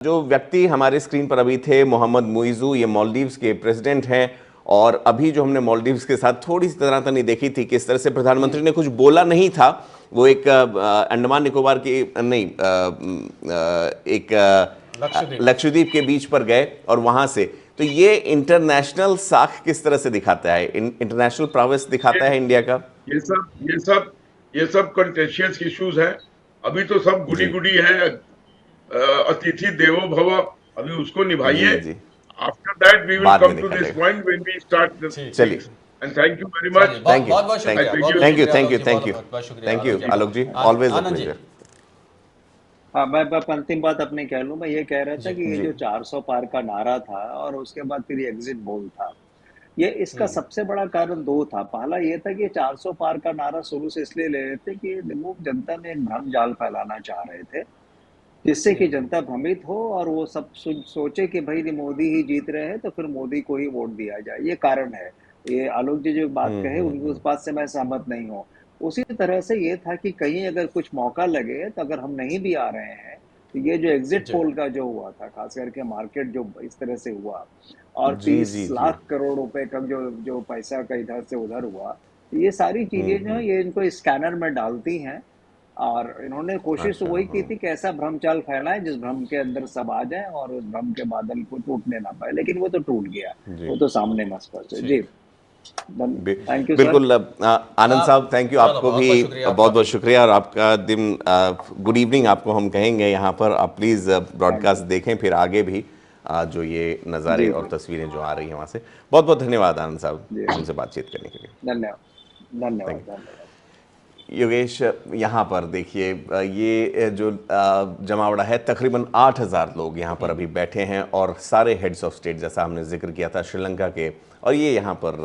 जो व्यक्ति हमारे स्क्रीन पर अभी थे, मोहम्मद मुइज़ू, ये मालदीव्स के प्रेसिडेंट हैं। और अभी जो हमने मालदीव्स के साथ थोड़ी सी तनातनी देखी थी, किस तरह से प्रधानमंत्री ने कुछ बोला नहीं था। वो एक अंडमान निकोबार की नहीं एक लक्षद्वीप के बीच पर गए और वहां से, तो ये इंटरनेशनल साख किस तरह से दिखाता है, इंटरनेशनल प्रावेस दिखाता है इंडिया का। ये सब कंटेशियस इश्यूज हैं। अभी तो सब गुडी जी गुडी है। अतिथि देवो भव, अभी उसको निभाइए। जी जी, आफ्टर दैट वी विल बाद में कम टू दिस दिखाएंगे। Point when we start the चलिए, things. And thank you very चलिए, मच। बहुत थैंक यू, बहुत बहुत थैंक शुक्रिया, यू, बहुत बहुत थैंक यू, शुक्रिया थैंक आलोक यू, जी, थैंक बहुत यू, बहुत बहुत शुक्रिया thank you Alok ji. Alok ji, always a Anand ji. Pleasure. हाँ, मैं अंतिम बात अपनी कह लूं। मैं ये कह रहा था जी। कि ये जी जो 400 पार का नारा था और उसके बाद फिर ये एग्जिट पोल था, ये इसका सबसे बड़ा कारण दो था। पहला ये था कि 400 पार का नारा शुरू से इसलिए ले रहे थे कि वो जनता में एक भ्रम जाल फैलाना चाह रहे थे, जिससे कि जनता भ्रमित हो और वो सब सोचे कि भाई मोदी ही जीत रहे हैं तो फिर मोदी को ही वोट दिया जाए। ये कारण है। ये आलोक जी जो बात कहे उनकी उस बात से मैं सहमत नहीं हूँ। उसी तरह से ये था कि कहीं अगर कुछ मौका लगे तो अगर हम नहीं भी आ रहे हैं तो ये जो एग्जिट जी पोल का जो हुआ था, खास करके मार्केट जो इस तरह से हुआ और जी 30 जी जी। लाख करोड़ रुपए का जो जो पैसा का इधर से उधर हुआ, ये सारी चीजें जो है ये इनको स्कैनर में डालती हैं। और इन्होंने कोशिश तो अच्छा, वही की थी कि ऐसा भ्रमचाल फैलाएं जिस भ्रम के अंदर सब आ जाएं और उस भ्रम के बादल को टूटने ना पाए, लेकिन वो तो टूट गया। जी वो तो सामने स्पष्ट है जी। ठीक। Thank you sir. बिल्कुल। आनंद आप साहब, थैंक यू, चलो, आपको बहुत भी बहुत शुक्रिया आपका। बहुत बहुत शुक्रिया। और आपका दिन गुड इवनिंग आपको हम कहेंगे यहाँ पर। आप प्लीज़ थैंक ब्रॉडकास्ट यू देखें फिर आगे भी जो ये नज़ारे जी और जी तस्वीरें जो आ रही हैं वहाँ से। बहुत बहुत धन्यवाद आनंद साहब, जी। हमसे बातचीत करने के लिए। धन्यवाद धन्यवाद थैंक यू धन्यवाद। योगेश। यहाँ पर देखिए, ये जो जमावड़ा है, तकरीबन 8,000 लोग यहाँ पर अभी बैठे हैं और सारे हेड्स ऑफ स्टेट, जैसा हमने जिक्र किया था श्रीलंका के, और ये यहाँ पर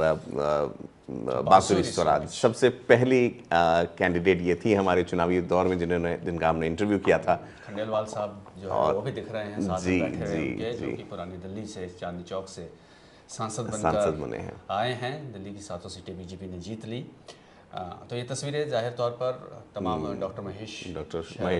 बांसुरी स्वराज सबसे पहली कैंडिडेट ये थी हमारे चुनावी दौर में जिनका हमने इंटरव्यू किया था। खंडेलवाल साहब जो है वो भी दिख रहे हैं साथ जी में बैठे हुए जी उनके, जो जी, कि पुरानी दिल्ली से, चांदनी चौक से सांसद सांसद बनकर बने हैं। आए हैं। दिल्ली की 700 सीटें बीजेपी ने जीत ली। तो ये तस्वीरें जाहिर तौर पर तमाम डॉक्टर महेश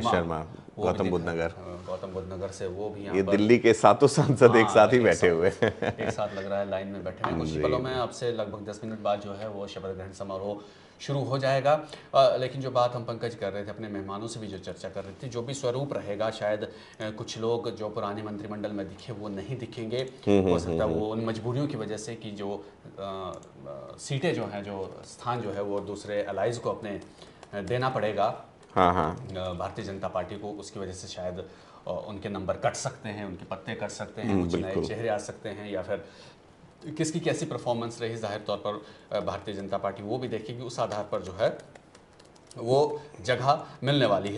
शर्मा, वो भी गौतम बुद्ध नगर, गौतम बुद्ध नगर से वो भी यहाँ ये पर दिल्ली के 7 सांसद एक साथ ही बैठे हुए हैं। एक साथ लग रहा है लाइन में बैठे हैं। कुछ ही पलों में आपसे लगभग 10 मिनट बाद जो है वो शपथ ग्रहण समारोह शुरू हो जाएगा। लेकिन जो बात हम पंकज कर रहे थे, अपने मेहमानों से भी जो चर्चा कर रहे थे, जो भी स्वरूप रहेगा, शायद कुछ लोग जो पुराने मंत्रिमंडल में दिखे वो नहीं दिखेंगे। हो सकता है वो उन मजबूरियों की वजह से कि जो सीटें जो हैं, जो स्थान जो है वो दूसरे अलाइज को अपने देना पड़ेगा, हाँ हाँ, भारतीय जनता पार्टी को, उसकी वजह से शायद उनके नंबर कट सकते हैं, उनके पत्ते कट सकते हैं, कुछ नए चेहरे आ सकते हैं, या फिर किसकी कैसी परफॉर्मेंस रही जाहिर तौर पर भारतीय जनता पार्टी वो भी देखेगी। उस आधार पर जो है वो जगह मिलने वाली है।